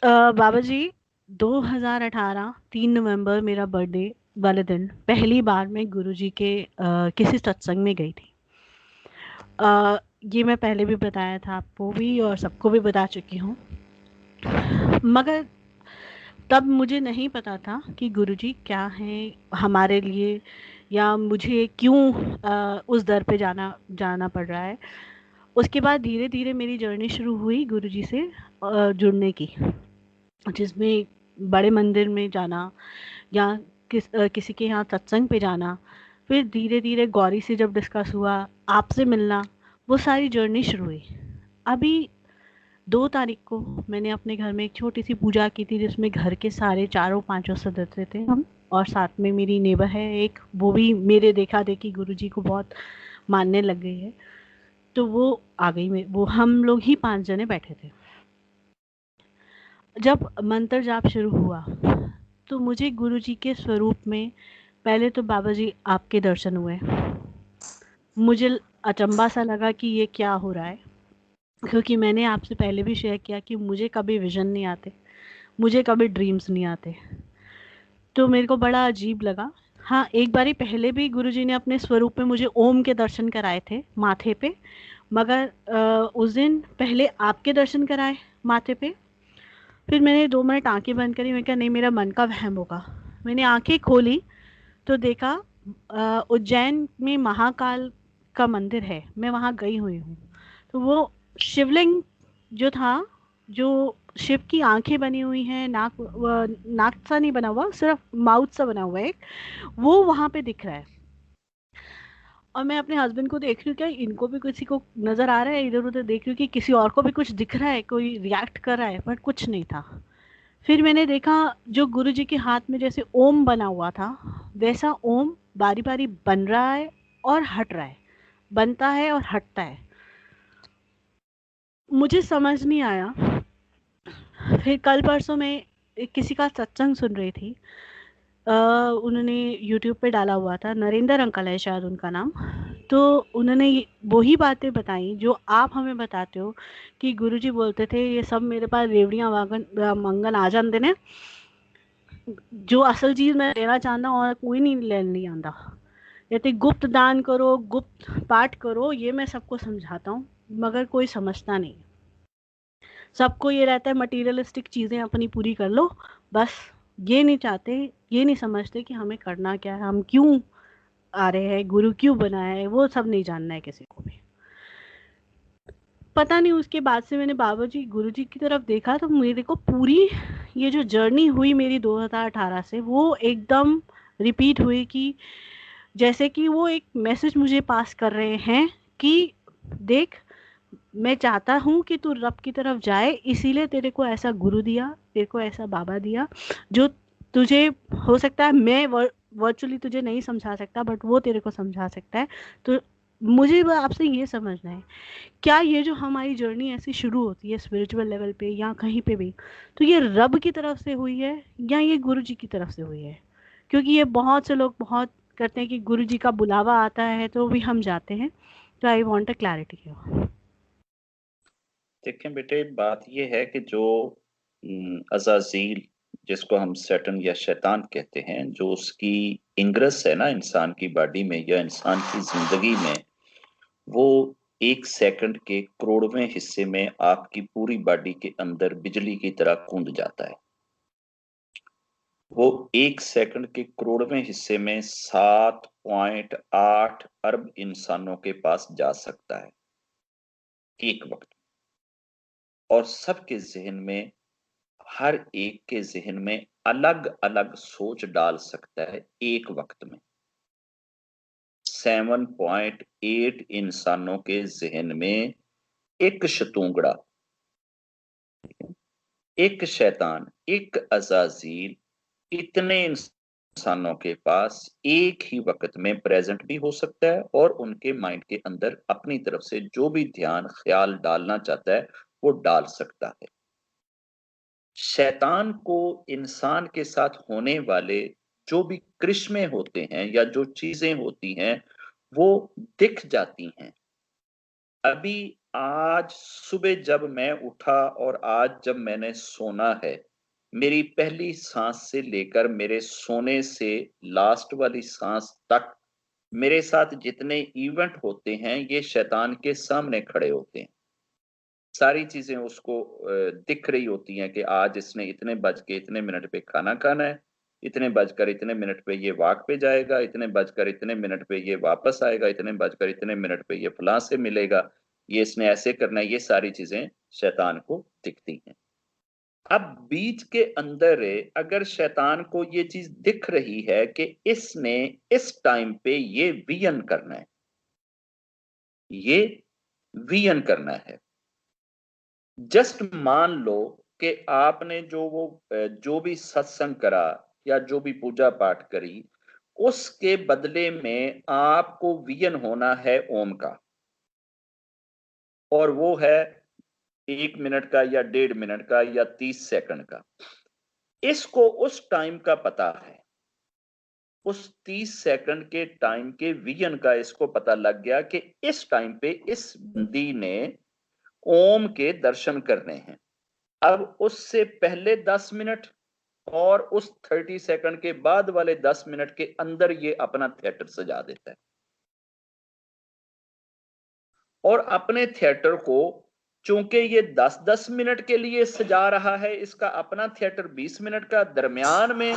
बाबा जी, 2018 3 नवंबर मेरा बर्थडे वाले दिन पहली बार मैं गुरुजी के किसी सत्संग में गई थी। अ, ये मैं पहले भी बताया था आपको भी और सबको भी बता चुकी हूँ। मगर तब मुझे नहीं पता था कि गुरुजी क्या हैं हमारे लिए, या मुझे क्यों उस दर पे जाना जाना पड़ रहा है। उसके बाद धीरे धीरे मेरी जर्नी शुरू हुई गुरुजी से जुड़ने की, जिसमें बड़े मंदिर में जाना या किसी के यहाँ सत्संग पे जाना, फिर धीरे धीरे गौरी से जब डिस्कस हुआ, आपसे मिलना, वो सारी जर्नी शुरू हुई। अभी 2 तारीख को मैंने अपने घर में एक छोटी सी पूजा की थी, जिसमें घर के सारे चारों पांचों सदस्य थे हम, और साथ में मेरी नेबर है एक, वो भी मेरे देखा देखी गुरुजी को बहुत मानने लग गई है। तो वो आ गई, वो हम लोग ही 5 जने बैठे थे। जब मंत्र जाप शुरू हुआ तो मुझे गुरुजी के स्वरूप में पहले तो बाबा जी आपके दर्शन हुए। मुझे अचंबा सा लगा कि ये क्या हो रहा है, क्योंकि मैंने आपसे पहले भी शेयर किया कि मुझे कभी विजन नहीं आते, मुझे कभी ड्रीम्स नहीं आते। तो मेरे को बड़ा अजीब लगा। हाँ, एक बारी पहले भी गुरुजी ने अपने स्वरूप में मुझे ओम के दर्शन कराए थे माथे पे, मगर उस दिन पहले आपके दर्शन कराए माथे पे। फिर मैंने 2 मिनट आंखें बंद करी, मैं कहा नहीं, मेरा मन का वहम होगा। मैंने आंखें खोली तो देखा उज्जैन में महाकाल का मंदिर है, मैं वहाँ गई हुई हूँ। तो वो शिवलिंग जो था, जो शिव की आंखें बनी हुई हैं, नाक सा नहीं बना हुआ, सिर्फ माउथ सा बना हुआ है एक, वो वहाँ पे दिख रहा है। और मैं अपने हस्बैंड को देख रही हूँ, क्या इनको भी किसी को नजर आ रहा है, इधर उधर देख रही हूँ कि किसी और को भी कुछ दिख रहा है, कोई रिएक्ट कर रहा है, बट कुछ नहीं था। फिर मैंने देखा जो गुरुजी के हाथ में जैसे ओम बना हुआ था, वैसा ओम बारी बारी बन रहा है और हट रहा है, बनता है और हटता है। मुझे समझ नहीं आया। फिर कल परसों मैं किसी का सत्संग सुन रही थी। उन्होंने यूट्यूब पे डाला हुआ था, नरेंद्र अंकल है शायद उनका नाम। तो उन्होंने वही बातें बताई जो आप हमें बताते हो, कि गुरुजी बोलते थे ये सब मेरे पास रेवड़ियां वागन मंगन आ जाते ने, जो असल चीज मैं लेना चाहता हूँ और कोई नहीं लेने नहीं आता। कहते गुप्त दान करो, गुप्त पाठ करो, ये मैं सबको समझाता हूँ, मगर कोई समझता नहीं। सबको ये रहता है मटीरियलिस्टिक चीजें अपनी पूरी कर लो, बस। ये नहीं चाहते, ये नहीं समझते कि हमें करना क्या है, हम क्यों आ रहे हैं, गुरु क्यों बना है, वो सब नहीं जानना है किसी को भी। पता नहीं, उसके बाद से मैंने बाबा जी गुरु जी की तरफ देखा तो मेरे को पूरी ये जो जर्नी हुई मेरी 2018 से, वो एकदम रिपीट हुई, कि जैसे कि वो एक मैसेज मुझे पास कर रहे हैं कि देख, मैं चाहता हूँ कि तू रब की तरफ जाए, इसीलिए तेरे को ऐसा गुरु दिया, तेरे को ऐसा बाबा दिया, जो तुझे, हो सकता है मैं वर्चुअली तुझे नहीं समझा सकता, बट वो तेरे को समझा सकता है। तो मुझे आपसे ये समझना है, क्या ये जो हमारी जर्नी ऐसी शुरू होती है स्पिरिचुअल लेवल पे या कहीं पे भी, तो ये रब की तरफ से हुई है या ये गुरु जी की तरफ से हुई है? क्योंकि ये बहुत से लोग बहुत करते हैं कि गुरु जी का बुलावा आता है तो भी हम जाते हैं। तो I want a clarity here. देखें बेटे, बात यह है कि जो अजाजील, जिसको हम सैटन या शैतान कहते हैं, जो उसकी इंग्रस है ना इंसान की बॉडी में या इंसान की जिंदगी में, वो 1 सेकंड के करोड़वें हिस्से में आपकी पूरी बॉडी के अंदर बिजली की तरह कूद जाता है। वो 1 सेकंड के करोड़वें हिस्से में 7.8 अरब इंसानों के पास जा सकता है एक वक्त। और सबके जहन में, हर एक के जहन में अलग अलग सोच डाल सकता है एक वक्त में। 7.8 इंसानों के जहन में एक शतूंगड़ा, एक शैतान, एक अजाजील, इतने इंसानों के पास एक ही वक्त में प्रेजेंट भी हो सकता है, और उनके माइंड के अंदर अपनी तरफ से जो भी ध्यान ख्याल डालना चाहता है वो डाल सकता है। शैतान को इंसान के साथ होने वाले जो भी करिश्मे होते हैं या जो चीजें होती हैं वो दिख जाती हैं। अभी आज सुबह जब मैं उठा और आज जब मैंने सोना है, मेरी पहली सांस से लेकर मेरे सोने से लास्ट वाली सांस तक मेरे साथ जितने इवेंट होते हैं, ये शैतान के सामने खड़े होते हैं। सारी चीजें उसको दिख रही होती हैं कि आज इसने इतने बज के इतने मिनट पे खाना खाना है, इतने बजकर इतने मिनट पे ये वॉक पे जाएगा, इतने बजकर इतने मिनट पे ये वापस आएगा, इतने बजकर इतने मिनट पे ये फलां से मिलेगा, ये इसने ऐसे करना है, ये सारी चीजें शैतान को दिखती हैं। अब बीच के अंदर अगर शैतान को ये चीज दिख रही है कि इसने इस टाइम पे ये वियन करना है, ये वियन करना है। जस्ट मान लो कि आपने जो भी सत्संग करा या जो भी पूजा पाठ करी, उसके बदले में आपको वियन होना है ओम का, और वो है 1 मिनट का या 1.5 मिनट का या 30 सेकंड का। इसको उस टाइम का पता है, उस 30 सेकंड के टाइम के विजन का इसको पता लग गया कि इस टाइम पे इस बंदी ने ओम के दर्शन करने हैं। अब उससे पहले 10 मिनट और उस 30 सेकंड के बाद वाले 10 मिनट के अंदर ये अपना थिएटर सजा देता है, और अपने थिएटर को, चूंकि ये 10-10 मिनट के लिए सजा रहा है, इसका अपना थिएटर 20 मिनट का, दरमियान में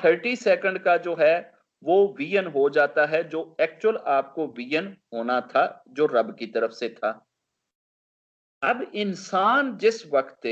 30 सेकंड का जो है वो वियन हो जाता है, जो एक्चुअल आपको वियन होना था, जो रब की तरफ से था। अब इंसान जिस वक्त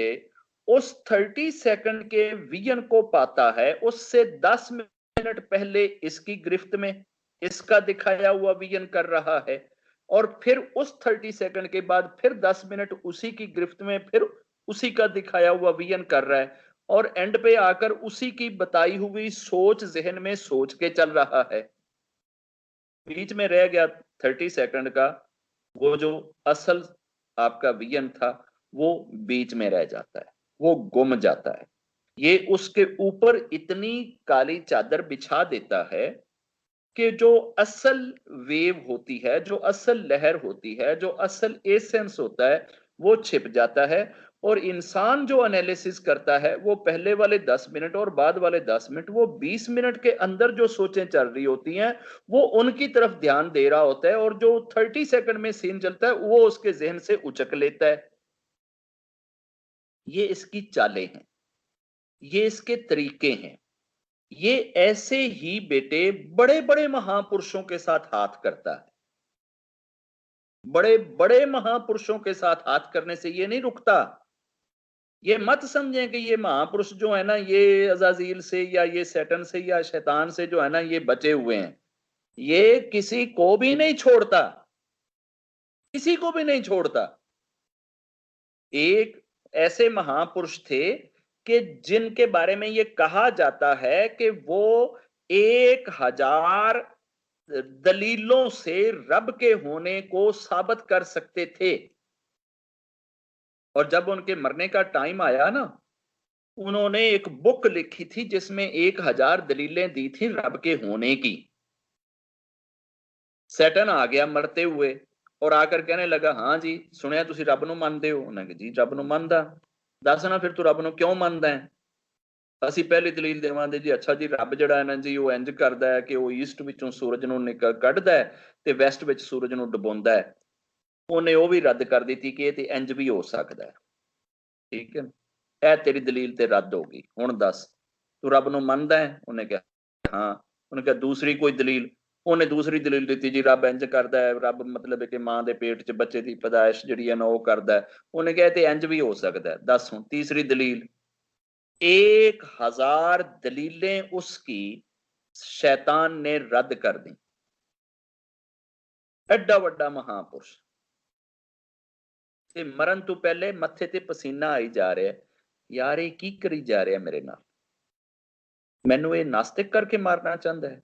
उस 30 सेकंड के वियन को पाता है, उससे 10 मिनट पहले इसकी गिरफ्त में इसका दिखाया हुआ वियन कर रहा है, और फिर उस 30 सेकंड के बाद फिर 10 मिनट उसी की गिरफ्त में फिर उसी का दिखाया हुआ वियन कर रहा है, और एंड पे आकर उसी की बताई हुई सोच जहन में सोच के चल रहा है। बीच में रह गया 30 सेकंड का वो जो असल आपका विजन था, वो बीच में रह जाता है, वो गुम जाता है। ये उसके ऊपर इतनी काली चादर बिछा देता है कि जो असल वेव होती है, जो असल लहर होती है, जो असल एसेंस होता है, वो छिप जाता है। और इंसान जो एनालिसिस करता है, वो पहले वाले 10 मिनट और बाद वाले 10 मिनट, वो 20 मिनट के अंदर जो सोचें चल रही होती हैं, वो उनकी तरफ ध्यान दे रहा होता है, और जो 30 सेकंड में सीन चलता है वो उसके जहन से उचक लेता है। ये इसकी चालें हैं, ये इसके तरीके हैं। ये ऐसे ही बेटे बड़े बड़े महापुरुषों के साथ हाथ करता है। बड़े बड़े महापुरुषों के साथ हाथ करने से ये नहीं रुकता। ये मत समझें कि ये महापुरुष जो है ना, ये अजाजील से या ये सैटन से या शैतान से जो है ना, ये बचे हुए हैं। ये किसी को भी नहीं छोड़ता, किसी को भी नहीं छोड़ता। एक ऐसे महापुरुष थे कि जिनके बारे में ये कहा जाता है कि वो 1000 दलीलों से रब के होने को साबित कर सकते थे, और जब उनके मरने का टाइम आया ना, उन्होंने एक बुक लिखी थी जिसमें 1000 दलीलें दी थी रब के होने की। सैटन आ गया मरते हुए और आकर कहने लगा, हाँ जी सुनिया तुसी रब नूं मनदे हो। उन्होंने कहा जी रब नूं मनदा। दस ना फिर तू रब नूं क्यों मनदा है? ਅਸੀਂ ਪਹਿਲੀ ਦਲੀਲ ਦੇਵਾਂਗੇ ਜੀ, ਅੱਛਾ ਜੀ ਰੱਬ ਜਿਹੜਾ ਹੈ ਨਾ ਜੀ, ਉਹ ਇੰਜ ਕਰਦਾ ਹੈ ਕਿ ਉਹ ਈਸਟ ਵਿੱਚੋਂ ਸੂਰਜ ਨੂੰ ਕੱਢਦਾ ਹੈ ਤੇ ਵੈਸਟ ਵਿੱਚ ਸੂਰਜ ਨੂੰ ਡੁਬੋਂਦਾ ਹੈ। ਉਹਨੇ ਉਹ ਵੀ ਰੱਦ ਕਰ ਦਿੱਤੀ ਕਿ ਇਹ ਤੇ ਇੰਜ ਵੀ ਹੋ ਸਕਦਾ ਹੈ। ਠੀਕ ਹੈ, ਇਹ ਤੇਰੀ ਦਲੀਲ ਤੇ ਰੱਦ ਹੋ ਗਈ। ਹੁਣ ਦੱਸ ਤੂੰ ਰੱਬ ਨੂੰ ਮੰਨਦਾ ਹੈ? ਉਹਨੇ ਕਿਹਾ ਹਾਂ। ਉਹਨੇ ਕਿਹਾ ਦੂਸਰੀ ਕੋਈ ਦਲੀਲ? ਉਹਨੇ ਦੂਸਰੀ ਦਲੀਲ ਦਿੱਤੀ ਜੀ ਰੱਬ ਇੰਜ ਕਰਦਾ ਹੈ, ਰੱਬ ਮਤਲਬ ਹੈ ਕਿ ਮਾਂ ਦੇ ਪੇਟ 'ਚ ਬੱਚੇ ਦੀ ਪੈਦਾਇਸ਼ ਜਿਹੜੀ ਹੈ ਨਾ ਉਹ ਕਰਦਾ ਹੈ। ਉਹਨੇ ਕਿਹਾ ਤੇ ਇੰਜ ਵੀ ਹੋ ਸਕਦਾ ਹੈ। ਦੱਸ ਹੁਣ तीसरी दलील। 1000 दलीलें उसकी शैतान ने रद्द कर दी। एडा वड्डा महापुरुष ते मरण तो पहले मत्थे ते पसीना आई जा रहा है, यार ये की करी जा रहा है मेरे नाल? मैनू ये नास्तिक करके मारना चाहता है।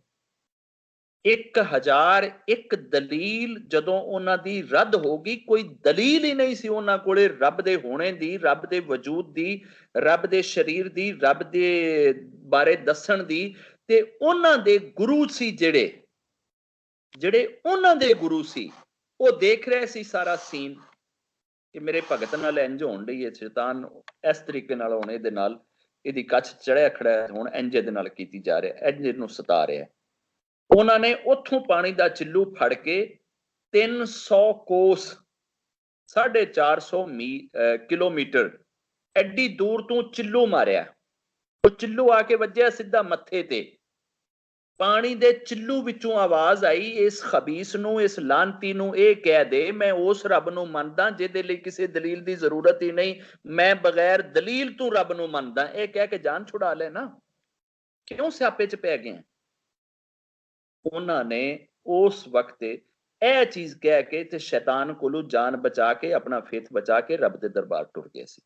1001 दलील जदों उन्हां दी रद्द होगी, कोई दलील ही नहीं सी उन्हां कोले रब दे होने दी, रब दे वजूद दी, रब दे शरीर दी, रब दे बारे दसन दी। ते उन्हां दे गुरु सी जेड़े जेड़े उन्हां दे गुरु सी, वो देख रहे सी सारा सीन। कि मेरे भगत नाल इंज होण डई है, शैतान इस तरीके नाल हुण इहदे नाल इहदी कच्छ चढ़िया खड़ा है, हुण इंज इहदे नाल कीती जा रिहा, इंज इहनूं सता रिहा। ਉਹਨਾਂ ਨੇ ਉੱਥੋਂ ਪਾਣੀ ਦਾ ਚਿੱਲੂ ਫੜ ਕੇ 300 ਕੋਸ 450 ਕਿਲੋਮੀਟਰ ਐਡੀ ਦੂਰ ਤੋਂ ਚਿੱਲੂ ਮਾਰਿਆ। ਉਹ ਚਿੱਲੂ ਆ ਕੇ ਵੱਜਿਆ ਸਿੱਧਾ ਮੱਥੇ ਤੇ। ਪਾਣੀ ਦੇ ਚਿੱਲੂ ਵਿੱਚੋਂ ਆਵਾਜ਼ ਆਈ, ਇਸ ਖਬੀਸ ਨੂੰ, ਇਸ ਲਾਂਤੀ ਨੂੰ ਇਹ ਕਹਿ ਦੇ ਮੈਂ ਉਸ ਰੱਬ ਨੂੰ ਮੰਨਦਾ ਜਿਹਦੇ ਲਈ ਕਿਸੇ ਦਲੀਲ ਦੀ ਜ਼ਰੂਰਤ ਹੀ ਨਹੀਂ, ਮੈਂ ਬਗੈਰ ਦਲੀਲ ਤੋਂ ਰੱਬ ਨੂੰ ਮੰਨਦਾ। ਇਹ ਕਹਿ ਕੇ ਜਾਨ ਛੁਡਾ ਲੈ ਨਾ, ਕਿਉਂ ਸਿਆਪੇ 'ਚ ਪੈ ਗਏ? ਉਹਨਾਂ ਨੇ ਉਸ ਵਕਤ ਇਹ ਚੀਜ਼ ਕਹਿ ਕੇ ਤੇ ਸ਼ੈਤਾਨ ਕੋਲੋਂ ਜਾਨ ਬਚਾ ਕੇ, ਆਪਣਾ ਫੇਥ ਬਚਾ ਕੇ ਰੱਬ ਦੇ ਦਰਬਾਰ ਟੁਰ ਗਏ ਸੀ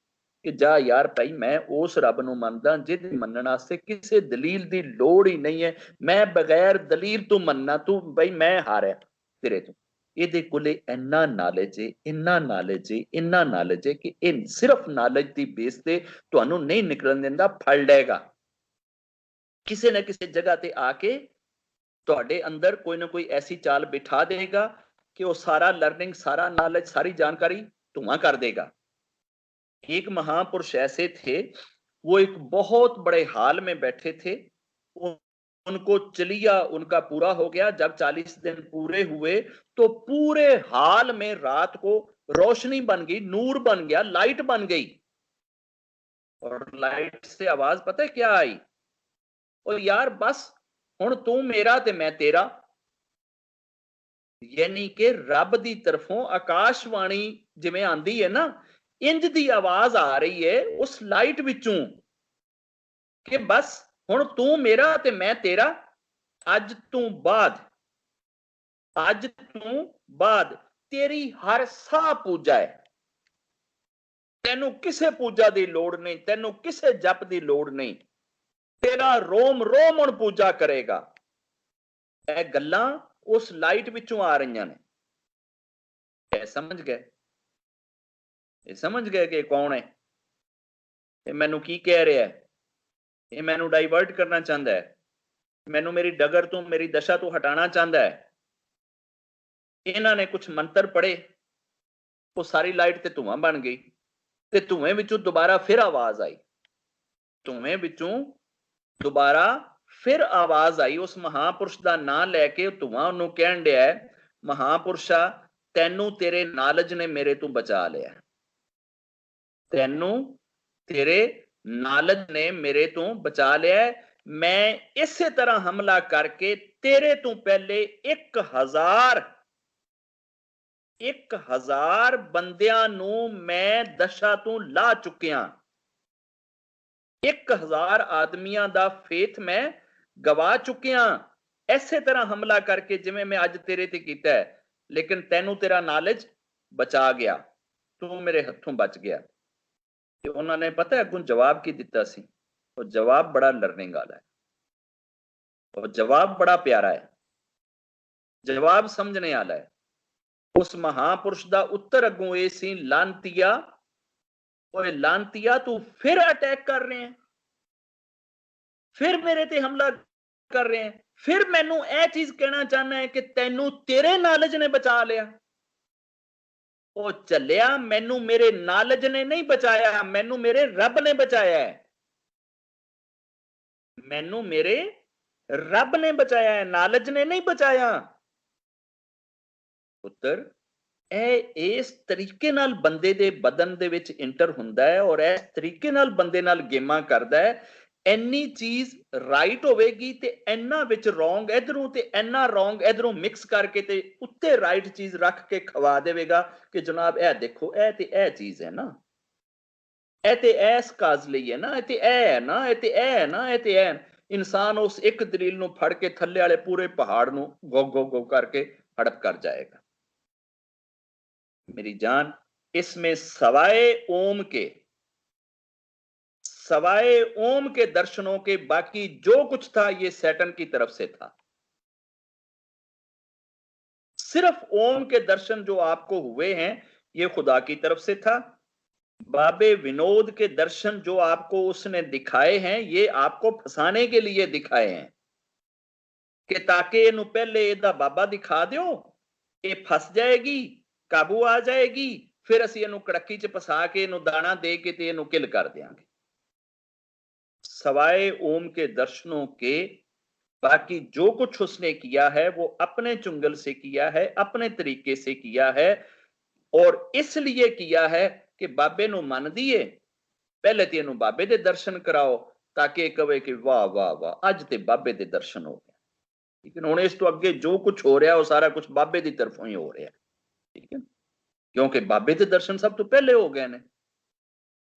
ਕਿ ਜਾ ਯਾਰ ਭਾਈ, ਮੈਂ ਉਸ ਰੱਬ ਨੂੰ ਮੰਨਦਾ ਜਿਹਦੇ ਮੰਨਣ ਵਾਸਤੇ ਕਿਸੇ ਦਲੀਲ ਦੀ ਲੋੜ ਹੀ ਨਹੀਂ ਹੈ, ਮੈਂ ਬਗੈਰ ਦਲੀਲ ਤੋਂ ਮੰਨਣਾ, ਤੂੰ ਬਈ ਮੈਂ ਹਾਰਿਆ ਤੇਰੇ ਤੋਂ। ਇਹਦੇ ਕੋਲੇ ਇੰਨਾ ਨੌਲੇਜ ਹੈ, ਇੰਨਾ ਨੌਲੇਜ ਹੈ, ਇੰਨਾ ਨੌਲੇਜ ਹੈ ਕਿ ਇਹ ਸਿਰਫ ਨੌਲੇਜ ਦੀ ਬੇਸ ਤੇ ਤੁਹਾਨੂੰ ਨਹੀਂ ਨਿਕਲਣ ਦਿੰਦਾ, ਫੜ ਲਏਗਾ। ਕਿਸੇ ਨਾ ਕਿਸੇ ਜਗ੍ਹਾ ਤੇ ਆ ਕੇ ਤੁਹਾਡੇ ਅੰਦਰ ਕੋਈ ना कोई ऐसी चाल बिठा देगा कि वो सारा लर्निंग, सारा नॉलेज, सारी जानकारी धुआं कर देगा। एक महापुरुष ऐसे थे, वो एक बहुत बड़े हाल में बैठे थे, उनको चलिया उनका पूरा हो गया। जब 40 दिन पूरे हुए तो पूरे हाल में रात को रोशनी बन गई, नूर बन गया, लाइट बन गई। और लाइट से आवाज पता है क्या आई? और यार बस ਹੁਣ ਤੂੰ ਮੇਰਾ ਤੇ ਮੈਂ ਤੇਰਾ। ਯਾਨੀ ਕਿ ਰੱਬ ਦੀ ਤਰਫੋਂ ਆਕਾਸ਼ਵਾਣੀ ਜਿਵੇਂ ਆਂਦੀ ਹੈ ਨਾ, ਇੰਜ ਦੀ ਆਵਾਜ਼ ਆ ਰਹੀ ਹੈ ਉਸ ਲਾਈਟ ਵਿੱਚੋਂ ਕਿ ਬਸ ਹੁਣ ਤੂੰ ਮੇਰਾ ਤੇ ਮੈਂ ਤੇਰਾ। ਅੱਜ ਤੋਂ ਬਾਅਦ ਤੇਰੀ ਹਰ ਸਾਹ ਪੂਜਾ ਹੈ। ਤੈਨੂੰ ਕਿਸੇ ਪੂਜਾ ਦੀ ਲੋੜ ਨਹੀਂ, ਤੈਨੂੰ ਕਿਸੇ ਜਪ ਦੀ ਲੋੜ ਨਹੀਂ, तेरा रोम रोम हुण पूजा करेगा। ਇਹ ਗੱਲਾਂ ਉਸ ਲਾਈਟ ਵਿੱਚੋਂ ਆ ਰਹੀਆਂ ਨੇ। ਇਹ ਸਮਝ ਗਏ? ਇਹ ਸਮਝ ਗਏ ਕਿ ਕੌਣ ਹੈ? ਇਹ ਮੈਨੂੰ ਕੀ ਕਹਿ ਰਿਹਾ ਹੈ? ਇਹ ਮੈਨੂੰ ਡਾਈਵਰਟ ਕਰਨਾ ਚਾਹੁੰਦਾ ਹੈ, ਮੈਨੂੰ ਮੇਰੀ ਡਗਰ ਤੋਂ, ਮੇਰੀ ਦਸ਼ਾ ਤੋਂ ਹਟਾਉਣਾ ਚਾਹੁੰਦਾ ਹੈ। ਇਹਨਾਂ ਨੇ ਕੁਝ ਮੰਤਰ ਪੜੇ, ਉਹ ਸਾਰੀ ਲਾਈਟ ਤੇ ਧੂਆਂ ਬਣ ਗਈ ਤੇ ਧੂਏ ਵਿੱਚੋਂ ਦੁਬਾਰਾ ਫਿਰ ਆਵਾਜ਼ ਆਈ। ਧੂਏ ਵਿੱਚੋਂ ਦੁਬਾਰਾ ਫਿਰ ਆਵਾਜ਼ ਆਈ। ਉਸ ਮਹਾਪੁਰਸ਼ ਦਾ ਨਾਂ ਲੈ ਕੇ ਧੂਆਂ ਉਹਨੂੰ ਕਹਿਣ ਡਿਆ, ਮਹਾਪੁਰਸ਼ਾ ਤੈਨੂੰ ਤੇਰੇ ਨਾਲਜ ਨੇ ਮੇਰੇ ਤੋਂ ਬਚਾ ਲਿਆ, ਤੈਨੂੰ ਤੇਰੇ ਨਾਲਜ ਨੇ ਮੇਰੇ ਤੋਂ ਬਚਾ ਲਿਆ। ਮੈਂ ਇਸੇ ਤਰ੍ਹਾਂ ਹਮਲਾ ਕਰਕੇ ਤੇਰੇ ਤੋਂ ਪਹਿਲੇ 1000 ਬੰਦਿਆਂ ਨੂੰ ਮੈਂ ਦਸ਼ਾ ਤੋਂ ਲਾ ਚੁੱਕਿਆ। 1000 ਆਦਮੀਆਂ ਦਾ ਫੇਥ ਮੈਂ ਗਵਾ ਚੁੱਕਿਆ ਐਸੇ ਤਰ੍ਹਾਂ ਹਮਲਾ ਕਰਕੇ ਜਿਵੇਂ ਮੈਂ ਅੱਜ ਤੇਰੇ ਤੇ ਕੀਤਾ ਹੈ। ਲੇਕਿਨ ਤੈਨੂੰ ਤੇਰਾ ਨੌਲੇਜ ਬਚਾ ਗਿਆ, ਤੂੰ ਮੇਰੇ ਹੱਥੋਂ ਬਚ ਗਿਆ। ਤੇ ਉਹਨਾਂ ਨੇ ਪਤਾ ਅੱਗੋਂ ਜਵਾਬ ਕੀ ਦਿੱਤਾ ਸੀ? ਉਹ ਜਵਾਬ ਬੜਾ ਲਰਨਿੰਗ ਵਾਲਾ ਹੈ, ਉਹ ਜਵਾਬ ਬੜਾ ਪਿਆਰਾ ਹੈ, ਜਵਾਬ ਸਮਝਣੇ ਵਾਲਾ ਹੈ। ਉਸ ਮਹਾਪੁਰਸ਼ ਦਾ ਉੱਤਰ ਅੱਗੋਂ ਇਹ ਸੀ, ਲਾਂਤੀਆ, ਓਏ ਲਾਂਤੀਆ ਤੂੰ ਫਿਰ ਅਟੈਕ ਕਰ ਰਹੇ ਹੈ, ਫਿਰ ਮੇਰੇ ਤੇ ਹਮਲਾ ਕਰ ਰਹੇ ਹੈ, ਫਿਰ ਮੈਨੂੰ ਇਹ ਚੀਜ਼ ਕਹਿਣਾ ਚਾਹਨਾ ਹੈ ਕਿ ਤੈਨੂੰ ਤੇਰੇ ਨੌਲੇਜ ਨੇ ਬਚਾ ਲਿਆ। ਉਹ ਚੱਲਿਆ, ਮੈਨੂੰ ਮੇਰੇ ਨੌਲੇਜ ਨੇ ਨਹੀਂ ਬਚਾਇਆ, ਮੈਨੂੰ ਮੇਰੇ ਰੱਬ ਨੇ ਬਚਾਇਆ ਹੈ, ਮੈਨੂੰ ਮੇਰੇ ਰੱਬ ਨੇ ਬਚਾਇਆ ਹੈ, ਨੌਲੇਜ ਨੇ ਨਹੀਂ ਬਚਾਇਆ। ਪੁੱਤਰ ਇਹ ਇਸ ਤਰੀਕੇ ਨਾਲ ਬੰਦੇ ਦੇ ਬਦਨ ਦੇ ਵਿੱਚ ਇੰਟਰ ਹੁੰਦਾ ਹੈ ਔਰ ਇਸ ਤਰੀਕੇ ਨਾਲ ਬੰਦੇ ਨਾਲ ਗੇਮਾਂ ਕਰਦਾ ਹੈ। ਇੰਨੀ ਚੀਜ਼ ਰਾਈਟ ਹੋਵੇਗੀ ਤੇ ਇੰਨਾ ਵਿੱਚ ਰੋਂਗ ਇਧਰੋਂ ਤੇ ਇੰਨਾ ਰੋਂਗ ਇਧਰੋਂ ਮਿਕਸ ਕਰਕੇ ਤੇ ਉੱਤੇ ਰਾਈਟ ਚੀਜ਼ ਰੱਖ ਕੇ ਖਵਾ ਦੇਵੇਗਾ ਕਿ ਜਨਾਬ ਇਹ ਦੇਖੋ, ਇਹ ਤੇ ਇਹ ਚੀਜ਼ ਹੈ ਨਾ, ਇਹ ਤੇ ਇਸ ਕਾਜ਼ ਲਈ ਹੈ ਨਾ, ਇਹ ਤੇ ਇਹ ਹੈ ਨਾ, ਇਹ ਤੇ ਇਹ ਹੈ ਨਾ, ਇਹ ਤੇ ਇਹ। ਇਨਸਾਨ ਉਸ ਇੱਕ ਦਲੀਲ ਨੂੰ ਫੜ ਕੇ ਥੱਲੇ ਵਾਲੇ ਪੂਰੇ ਪਹਾੜ ਨੂੰ ਗੋ ਗੋ ਗੋ ਕਰਕੇ ਹੜਪ ਕਰ ਜਾਏਗਾ। मेरी जान, इसमें सवाए ओम के दर्शनों के बाकी जो कुछ था ये सैटन की तरफ से था। सिर्फ ओम के दर्शन जो आपको हुए हैं ये खुदा की तरफ से था। बाबे विनोद के दर्शन जो आपको उसने दिखाए हैं ये आपको फंसाने के लिए दिखाए हैं कि ताकि इन्हू पहले इहदा बाबा दिखा दो, ये फंस जाएगी, काबू आ जाएगी, फिर ਅਸੀਂ ਇਹਨੂੰ ਕੜੱਕੀ 'ਚ ਫਸਾ ਕੇ ਇਹਨੂੰ ਦਾਣਾ ਦੇ ਕੇ ਤੇ ਇਹਨੂੰ ਕਿਲ कर देंगे। सवाए ओम के दर्शनों के बाकी जो कुछ उसने किया है वो अपने चुंगल से किया है, अपने तरीके से किया है, और इसलिए किया है कि बाबे ਨੂੰ ਮੰਨਦੀ ਏ, ਪਹਿਲੇ ਤੇ ਇਹਨੂੰ ਬਾਬੇ ਦੇ ਦਰਸ਼ਨ ਕਰਾਓ ਤਾਂ ਕਿ ਕਹੇ ਕਿ ਵਾਹ ਵਾਹ ਵਾਹ ਅੱਜ ਤੇ ਬਾਬੇ ਦੇ ਦਰਸ਼ਨ ਹੋ ਗਏ। ਠੀਕ ਹੈ, ਹੁਣ ਇਸ ਤੋਂ ਅੱਗੇ ਜੋ ਕੁਝ ਹੋ ਰਿਹਾ ਉਹ ਸਾਰਾ ਕੁਝ ਬਾਬੇ ਦੀ ਤਰਫੋਂ ਹੀ ਹੋ ਰਿਹਾ। ਠੀਕ ਹੈ, ਕਿਉਂਕਿ ਬਾਬੇ ਦੇ ਦਰਸ਼ਨ ਸਭ ਤੋਂ ਪਹਿਲੇ ਹੋ ਗਏ ਨੇ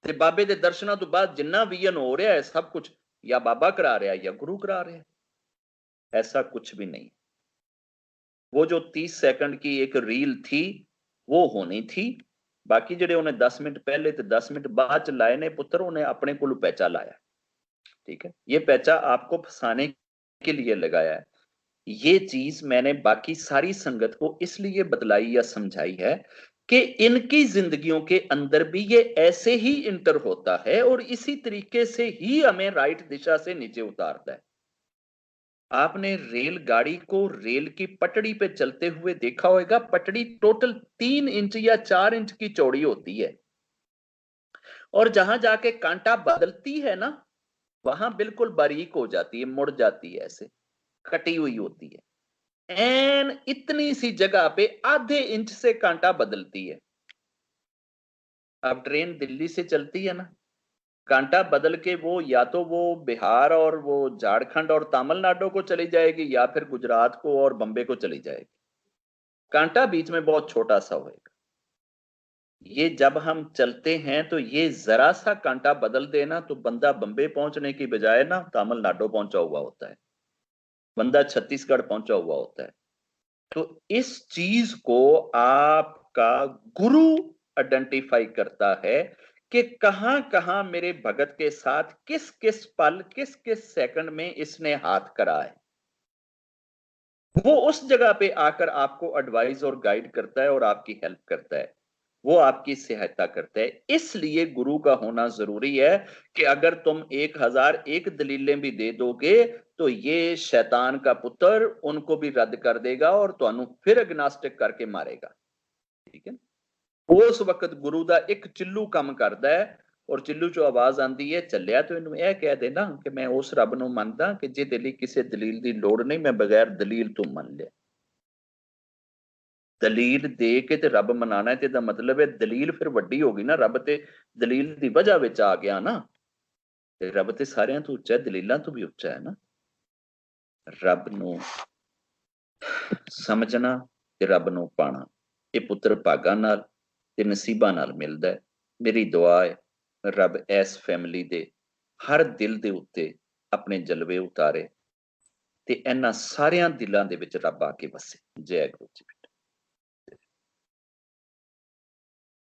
ਤੇ ਬਾਬੇ ਦੇ ਦਰਸ਼ਨਾਂ ਤੋਂ ਬਾਅਦ ਜਿੰਨਾ ਵੀਨ ਹੋ ਰਿਹਾ ਹੈ सब कुछ या बाबा करा रहा है या गुरु करा रहा है। ऐसा कुछ भी नहीं। वो जो 30 सेकंड की एक रील थी वो होनी थी, बाकी जेडे उन्हें 10 मिनट पहले ते 10 मिनट बाद च लाए ने पुत्र उन्हें अपने को पैचा लाया। ठीक है, ये पैचा आपको फंसाने के लिए लगाया है। ये चीज मैंने बाकी सारी संगत को इसलिए बतलाई या समझाई है कि इनकी जिंदगियों के अंदर भी ये ऐसे ही इंटर होता है और इसी तरीके से ही हमें राइट दिशा से नीचे उतारता है। आपने रेलगाड़ी को रेल की पटड़ी पे चलते हुए देखा होगा। पटड़ी टोटल 3 इंच या 4 इंच की चौड़ी होती है और जहां जाके कांटा बदलती है ना, वहां बिल्कुल बारीक हो जाती है, मुड़ जाती है, ऐसे कटी हुई होती है। एन इतनी सी जगह पे आधे इंच से कांटा बदलती है। अब ट्रेन दिल्ली से चलती है ना, कांटा बदल के वो या तो वो बिहार और वो झारखंड और तमिलनाडु को चली जाएगी या फिर गुजरात को और बम्बे को चली जाएगी। कांटा बीच में बहुत छोटा सा होएगा। ये जब हम चलते हैं तो ये जरा सा कांटा बदल देना तो बंदा बम्बे पहुंचने की बजाय ना तमिलनाडु पहुंचा हुआ होता है, बंदा छत्तीसगढ़ पहुंचा हुआ होता है। तो इस चीज को आपका गुरु आइडेंटिफाई करता है कि कहां कहां मेरे भगत के साथ किस किस पल किस किस सेकंड में इसने हाथ करा है। वो उस जगह पे आकर आपको एडवाइस और गाइड करता है और आपकी हेल्प करता है, वो आपकी सहायता करता है। इसलिए गुरु का होना जरूरी है कि अगर तुम 1001 दलीलें भी दे दोगे तो ये शैतान का पुत्र उनको भी रद्द कर देगा और तुहानू फिर अग्नास्टिक करके मारेगा। ठीक है, उस वक्त गुरु का एक चिल्लू काम करता है और चिल्लू चो आवाज आती है चलिया तो इन्हू यह कह देना कि मैं उस रब नू मनदा कि जिहदे लई किसी दलील की लोड़ नहीं, मैं बगैर दलील तो मन लिया। दलील दे के ते रब मनाना है, ते मतलब है दलील फिर वड्डी होगी ना, रब ते दलील की वजह विच आ गया ना, ते रब ते सारियां तो उच्चा है, दलीलां तो भी उच्चा है ना। रब नू समझना ते रब नू पाना, ये पुत्र भागा नाल ते नसीबां नाल मिलदा है। मेरी दुआ है रब इस फैमिली दे हर दिल दे उत्ते अपने जलवे उतारे ते इन्हां सारियां दिलां दे विच रब आके वसे। जय गुरु जी।